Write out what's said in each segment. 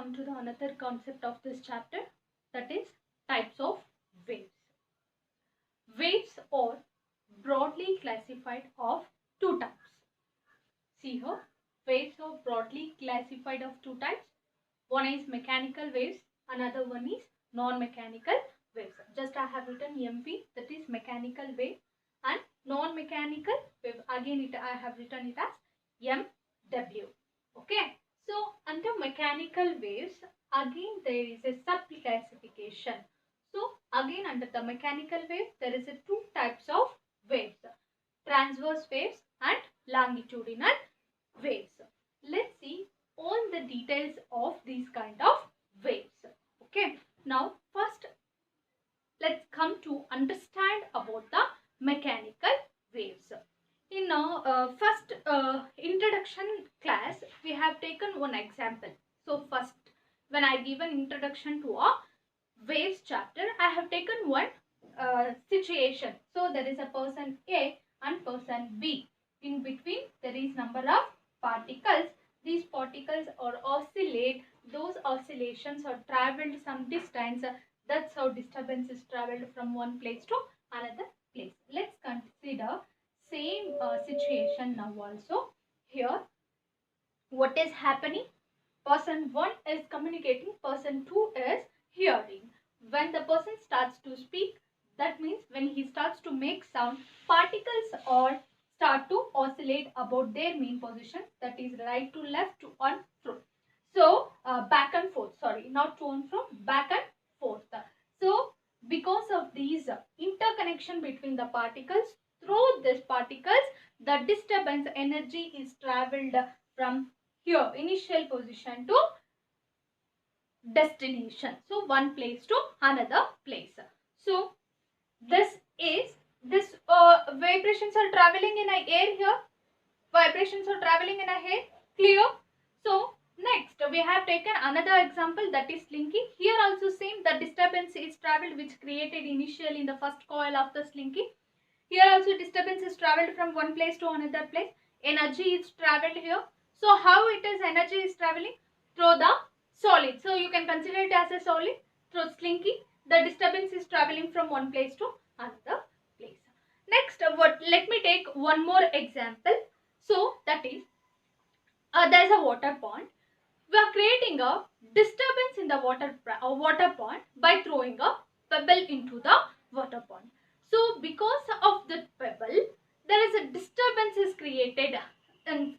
come to the another concept of this chapter, that is types of waves. Waves are broadly classified of two types. See here, waves are broadly classified of two types. One is mechanical waves, another one is non-mechanical waves. Just I have written MP, that is mechanical wave, and non-mechanical wave, again I have written it as MW. Okay, so under mechanical waves, again there is a sub-classification. So again under the mechanical wave, there is a two types of waves, transverse waves and longitudinal waves. Let's see all the details of these kind of waves. Okay, now first let's come to understand about the mechanical waves. In our first introduction class, we have taken one example. So first, when I give an introduction to a waves chapter, I have taken one situation. So there is a person A and person B. In between there is number of particles. These particles are oscillate. Those oscillations are travelled some distance. That's how disturbance is travelled from one place to another place. Let's consider same situation now also. Here, what is happening? Person 1 is communicating, person 2 is hearing. When the person starts to speak, that means when he starts to make sound, particles or start to oscillate about their mean position, that is right to left, to on fro. So back and forth, sorry, not to and fro, back and forth. So because of these interconnection between the particles, through these particles, the disturbance energy is travelled from here initial position to destination. So one place to another place. So this vibrations are traveling in a air here. Vibrations are traveling in a air. Clear? So next we have taken another example, that is slinky. Here also same, the disturbance is travelled which created initially in the first coil of the slinky. Here also disturbance is travelled from one place to another place. Energy is travelled here. So how it is energy is travelling? Through the solid. So you can consider it as a solid. Through slinky, the disturbance is travelling from one place to another place. Next, let me take one more example. So that is, there is a water pond. We are creating a disturbance in the water pond by throwing a pebble into the water pond. So because of the pebble, there is a disturbance is created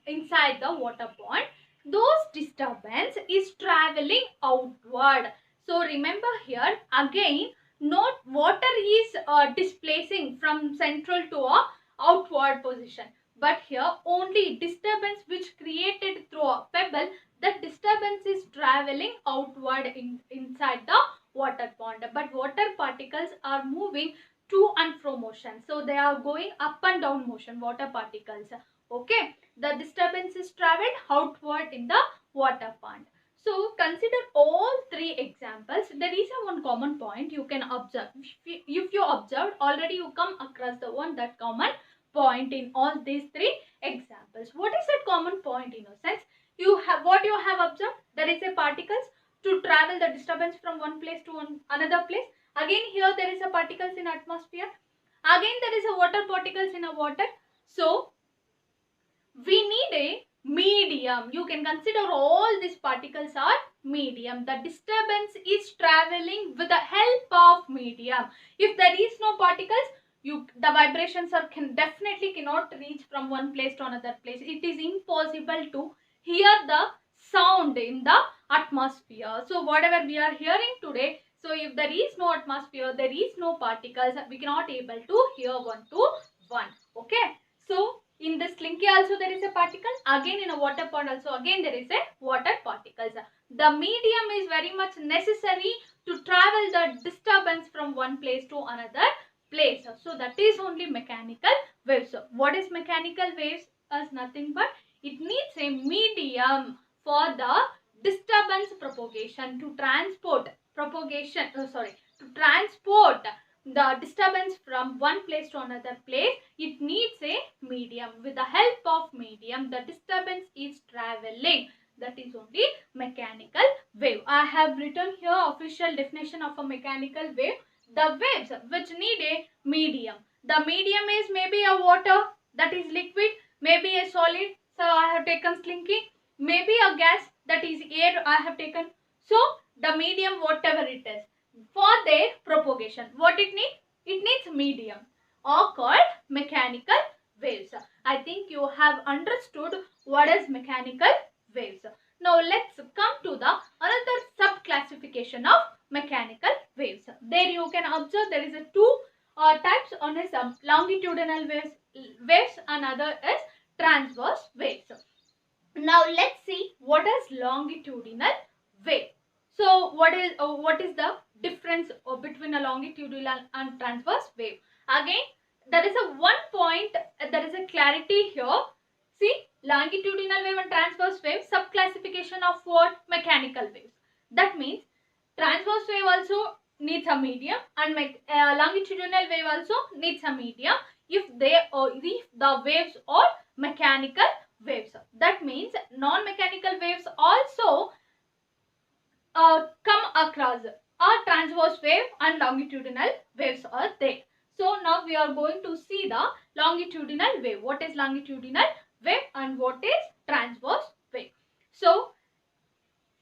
inside the water pond. Those disturbance is traveling outward. So remember here again, not water is displacing from central to a outward position, but here only disturbance which created through a pebble, the disturbance is traveling outward inside the water pond, but water particles are moving to and fro motion. So they are going up and down motion, water particles. Okay, the disturbance is traveled outward in the water pond. So consider all three examples. There is a one common point you can observe. If you observed already, you come across the one that common point in all these three examples. What is that common point in a sense? You have what you have observed. There is a particles to travel the disturbance from one place to another place. Again here there is a particles in atmosphere. Again there is a water particles in a water. So we need a medium. You can consider all these particles are medium. The disturbance is traveling with the help of medium. If there is no particles, the vibrations are definitely cannot reach from one place to another place. It is impossible to hear the sound in the atmosphere. So whatever we are hearing today, so if there is no atmosphere, there is no particles, we cannot able to hear one to one. Okay. So in the slinky also there is a particle. Again in a water pond also again there is a water particles. The medium is very much necessary to travel the disturbance from one place to another place. So that is only mechanical waves. So what is mechanical waves? As nothing but it needs a medium for the disturbance propagation, to transport the disturbance from one place to another place. It needs a medium. With the help of medium, the disturbance is traveling. That is only mechanical wave. I have written here official definition of a mechanical wave. The waves which need a medium. The medium is maybe a water, that is liquid, maybe a solid, so I have taken slinky, maybe a gas, that is air, I have taken. So the medium, whatever it is, for their propagation, what it needs? It needs medium, or called mechanical waves. I think you have understood what is mechanical waves. Now let's come to the another sub classification of mechanical waves. There you can observe there is a two types. One is longitudinal waves and other is transverse waves. Now let's see what is longitudinal wave. So what is the difference between a longitudinal and transverse wave? Again, there is a one point, there is a clarity here. See, longitudinal wave and transverse wave, sub-classification of what? Mechanical waves. That means transverse wave also needs a medium and longitudinal wave also needs a medium if the waves are mechanical waves. That means non-mechanical waves also come across a transverse wave and longitudinal waves are there. So now we are going to see the longitudinal wave. What is longitudinal wave and what is transverse wave? So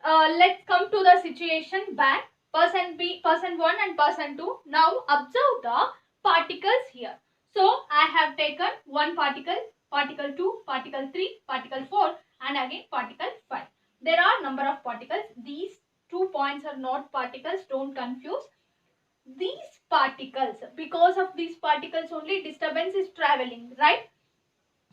let's come to the situation back. Person 1 and person 2. Now observe the particles here. So I have taken one particle, particle 2, particle 3, particle 4 and again particle 5. There are number of particles. These 2 points are not particles, don't confuse. These particles, because of these particles only disturbance is traveling, right?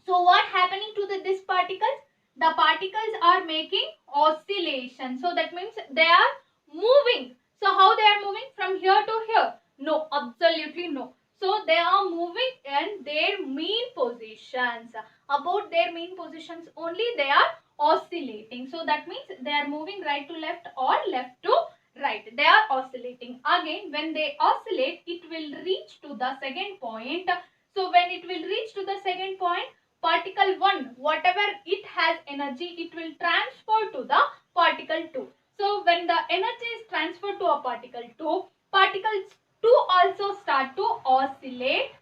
So what happening to these particles? The particles are making oscillation. So that means they are moving. So how they are moving from here to here? No, absolutely no. So they are moving in their mean positions. About their mean positions only they are oscillating. So that means they are moving right to left or left to right. They are oscillating. Again, when they oscillate, it will reach to the second point. So when it will reach to the second point, particle 1, whatever it has energy, it will transfer to the particle 2. So when the energy is transferred to a particle 2, particles 2 also start to oscillate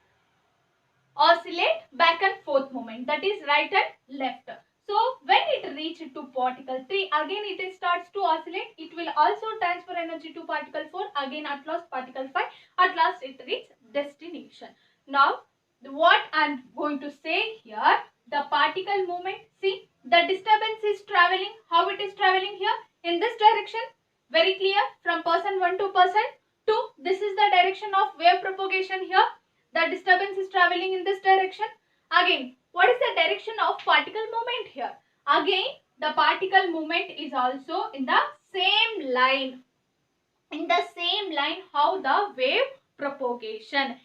back and forth movement, that is right and left. So when it reaches to particle 3, again it starts to oscillate. It will also transfer energy to particle 4, again at last particle 5, at last it reaches destination. Now what I am going to say here, the particle movement, see the disturbance is traveling. How it is traveling here? In this direction, very clear, from person 1 to person 2. This is the direction of wave propagation here. The disturbance is traveling in this direction. Again, what is the direction of particle movement here? Again, the particle movement is also in the same line. In the same line how the wave propagation.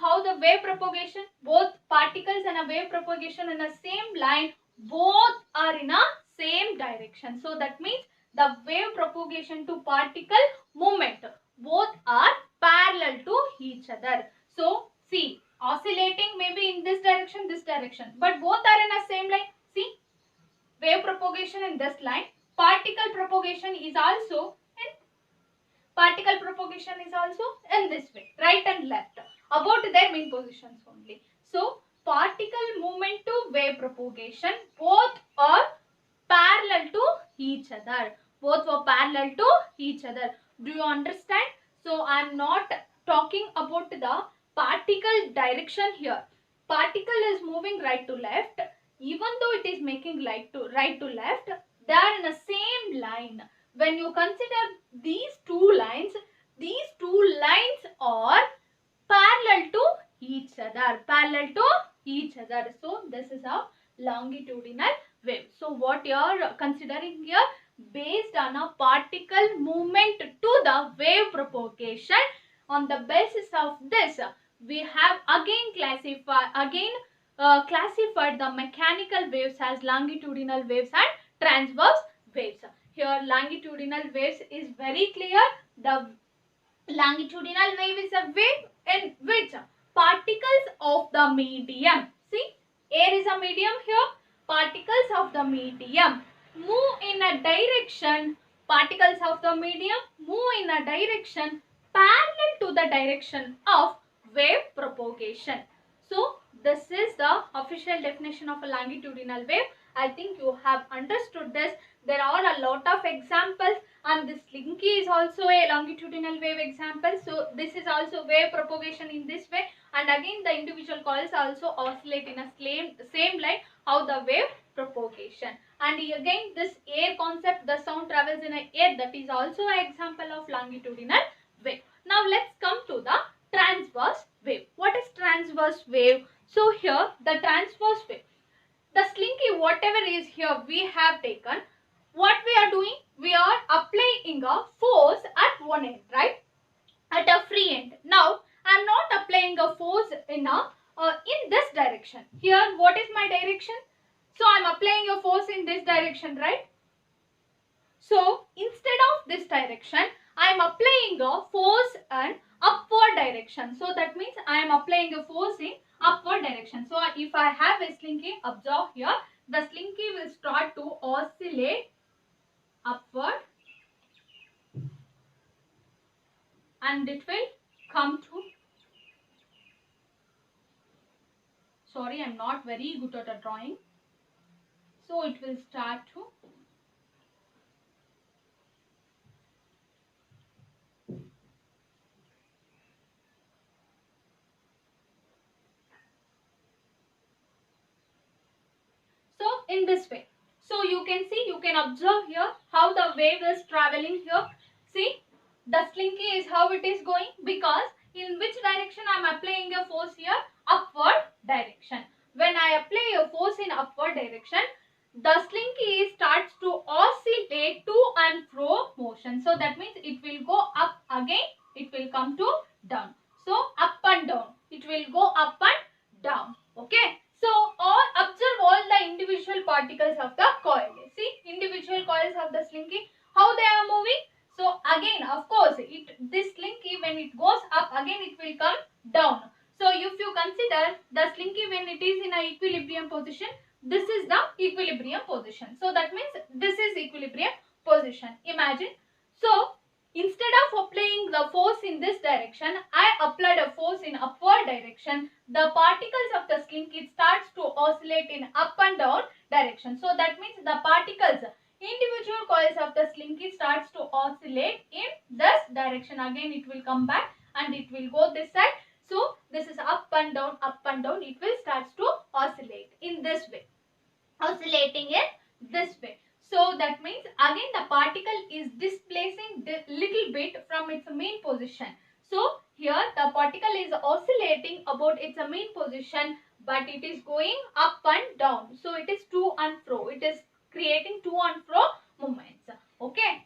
How the wave propagation, both particles and a wave propagation in the same line, both are in a same direction. So that means the wave propagation to particle movement, both are parallel to each other. So see, oscillating maybe in this direction, but both are in the same line. See, wave propagation in this line, particle propagation is also in this way, right and left, about their mean positions only. So particle movement to wave propagation, both are parallel to each other. Do you understand? So I am not talking about the particle direction here. Particle is moving right to left. Even though it is making right to left, they are in the same line. When you consider these two lines are parallel to each other. So this is a longitudinal wave. So what you are considering here, based on a particle movement to the wave propagation, on the basis of this we have again classified the mechanical waves as longitudinal waves and transverse waves. Here longitudinal waves is very clear. The longitudinal wave is a wave in which particles of the medium, see, air is a medium here, particles of the medium move in a direction, particles of the medium move in a direction parallel to the direction of wave propagation. So this is the official definition of a longitudinal wave. I think you have understood this. There are a lot of examples, and this Slinky is also a longitudinal wave example. So this is also wave propagation in this way, and again the individual coils also oscillate in a same line how the wave propagation. And again this air concept, the sound travels in a air, that is also an example of longitudinal wave. Now let's come to the transverse wave. What is transverse wave? So here the transverse wave, the Slinky whatever is here we have taken, what we are doing, we are applying a force at one end, right, at a free end. Now I am not applying a force in this direction. Here what is my direction? So I am applying a force in this direction, right? So instead of this direction, I am applying a force in upward direction. So that means I am applying a force in upward direction. So if I have a Slinky, observe here, the Slinky will start to oscillate upward and it will come to, sorry, I am not very good at a drawing. So it will start to in this way. So you can see, you can observe here how the wave is traveling here. See, the Slinky is how it is going, because in which direction I am applying a force here? Upward direction. When I apply a force in upward direction, the Slinky starts to oscillate to and fro motion. So that means it will go up again, it will come to down. So up and down, it will go up and down. Okay. So observe all the individual particles of the coil. See, individual coils of the Slinky, how they are moving. So again, of course, this Slinky when it goes up, again it will come down. So if you consider the Slinky when it is in a equilibrium position, this is the equilibrium position. So that means this is equilibrium position. Imagine. So instead of applying the force in this direction, I applied a force in upward direction. The particles of the Slinky starts to oscillate in up and down direction. So that means the particles, individual coils of the Slinky starts to oscillate in this direction. Again it will come back and it will go this side. So this is up and down, it will start to oscillate in this way, oscillating in this way. So that means again the particle is displacing little bit from its main position. So here the particle is oscillating about its main position, but it is going up and down. So it is to and fro. It is creating to and fro movements. Okay.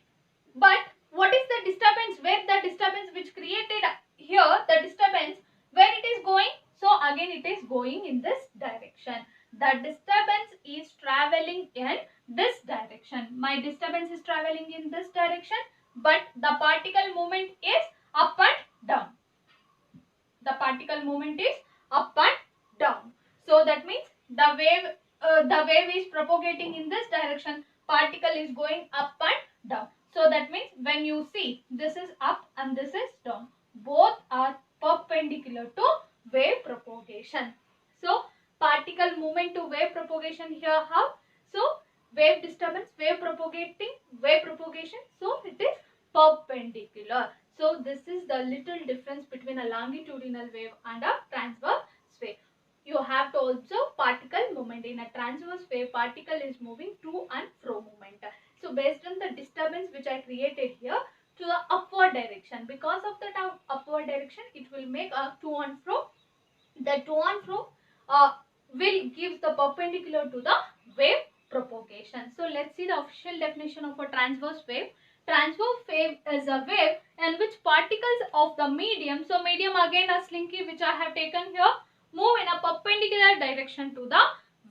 But what is the disturbance? Where the disturbance which created here, the disturbance, where it is going? So again it is going in this direction. The disturbance is traveling in this direction. My disturbance is traveling in this direction, but the particle movement is up and down. The particle movement is up and down. So that means the wave is propagating in this direction. Particle is going up and down. So that means when you see this is up and this is down, both are perpendicular to wave propagation. So particle movement to wave propagation here how? So wave disturbance, wave propagation. So it is perpendicular. So this is the little difference between a longitudinal wave and a transverse wave. You have to observe particle movement. In a transverse wave, particle is moving to and fro movement. So based on the disturbance which I created here to the upward direction, because of that upward direction, it will make a to and fro. The to and fro will give the perpendicular to the wave propagation. So let's see the official definition of a transverse wave. Transverse wave is a wave in which particles of the medium, so medium again a Slinky which I have taken here, move in a perpendicular direction to the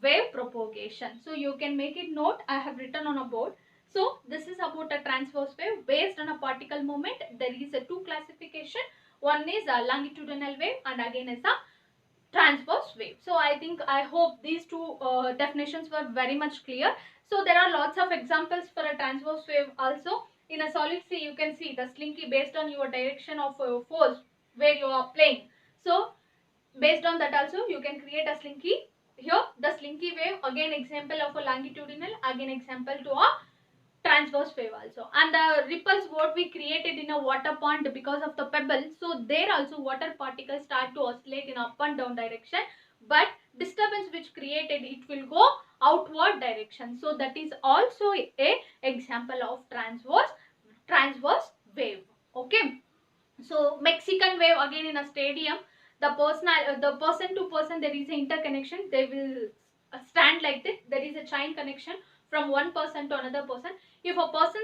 wave propagation. So you can make it note, I have written on a board. So this is about a transverse wave based on a particle movement. There is a two classification. One is a longitudinal wave and again is a transverse wave. So I hope these two definitions were very much clear. So there are lots of examples for a transverse wave also. In a solid sea, you can see the slinky based on your direction of force where you are playing. So based on that also you can create a slinky. Here the slinky wave, again example of a longitudinal, again example to a transverse wave also. And the ripples what we created in a water pond because of the pebble, so there also water particles start to oscillate in up and down direction, but disturbance which created it will go outward direction. So that is also a example of transverse wave. Okay, so Mexican wave, again in a stadium, the person to person there is an interconnection. They will stand like this. There is a chain connection from one person to another person. If one person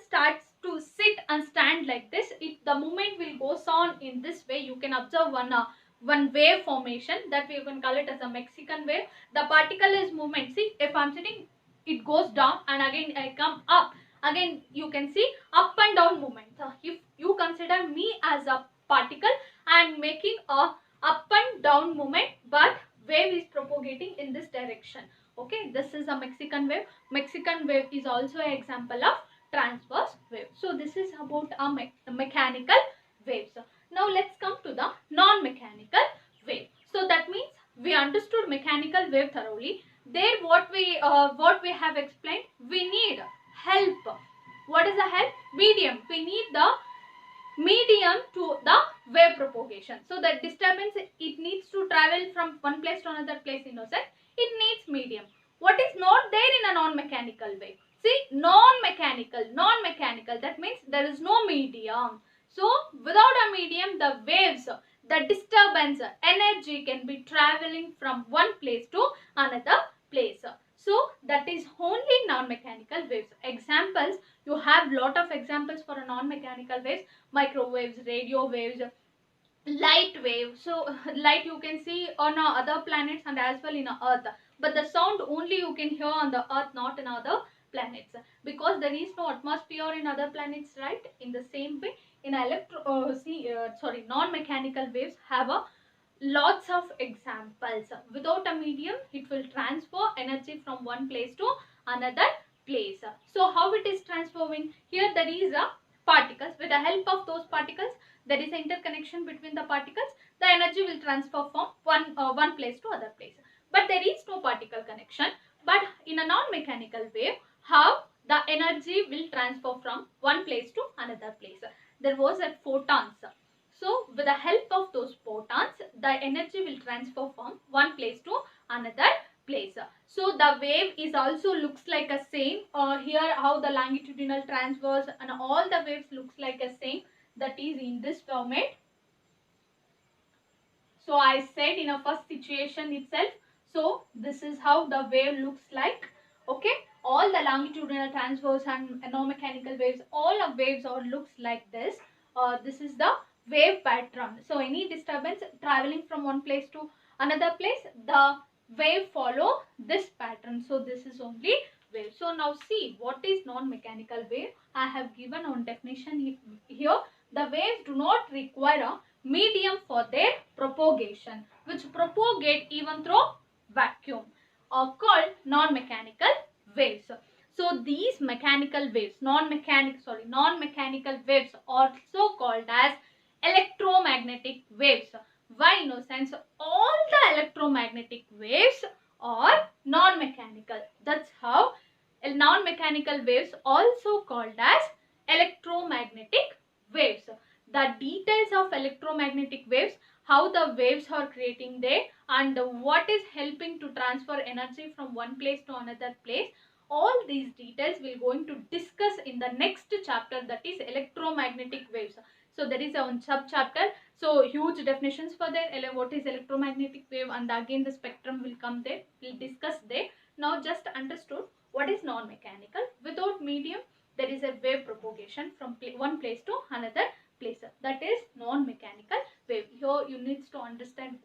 starts to sit and stand like this, if the movement will goes on in this way, you can observe one wave formation that we can call it as a Mexican wave. The particle is movement. See, if I'm sitting, it goes down and again I come up. Again you can see up and down movement. So if you consider me as a particle, I am making a up and down movement, but wave is propagating in this direction. Okay, this is a Mexican wave. Mexican wave is also an example of transverse wave. So this is about a mechanical waves. Now let's come to the non-mechanical wave. So that means we understood mechanical wave thoroughly. There what we have explained, we need help. What is the help? Medium. We need the medium to the wave propagation. So the disturbance, it needs to travel from one place to another place in innocent. It needs medium. What is not there in a non-mechanical wave? See, non-mechanical, that means there is no medium. So without a medium, the waves, the disturbance, energy can be traveling from one place to another place. So that is only non-mechanical waves. Examples, you have lot of examples for a non-mechanical waves: microwaves, radio waves, light wave. So light you can see on other planets and as well in Earth, but the sound only you can hear on the Earth, not in other planets, because there is no atmosphere in other planets, right? In the same way, in non-mechanical waves have a lots of examples. Without a medium, it will transfer energy from one place to another place. So how it is transferring? Here there is a particles. With the help of those particles, there is an interconnection between the particles. The energy will transfer from one place to other place. But there is no particle connection. But in a non-mechanical wave, how the energy will transfer from one place to another place? There was a photons. So with the help of those photons, the energy will transfer from one place to another place. So the wave is also looks like a same. Here how the longitudinal, transverse and all the waves looks like a same. That is in this format. So I said in a first situation itself. So this is how the wave looks like. Okay, all the longitudinal, transverse and non-mechanical waves, all of waves or looks like this. This is the wave pattern. So any disturbance traveling from one place to another place, the wave follow this pattern. So this is only wave. So now see what is non-mechanical wave. I have given on definition here. The waves do not require a medium for their propagation, which propagate even through vacuum, are called non-mechanical waves. So these mechanical waves, non-mechanical waves, also called as electromagnetic waves. Why? No sense. All the electromagnetic waves are non-mechanical. That's how non-mechanical waves also called as electromagnetic waves. The details of electromagnetic waves, how the waves are creating there, and what is helping to transfer energy from one place to another place, all these details we're going to discuss in the next chapter, that is electromagnetic waves. So there is a sub chapter, so huge definitions for that, what is electromagnetic wave, and again the spectrum will come there, we'll discuss there. Now just understood what is non-mechanical. Without medium, there is a wave propagation from one place to another place. That is non-mechanical wave. Here you need to understand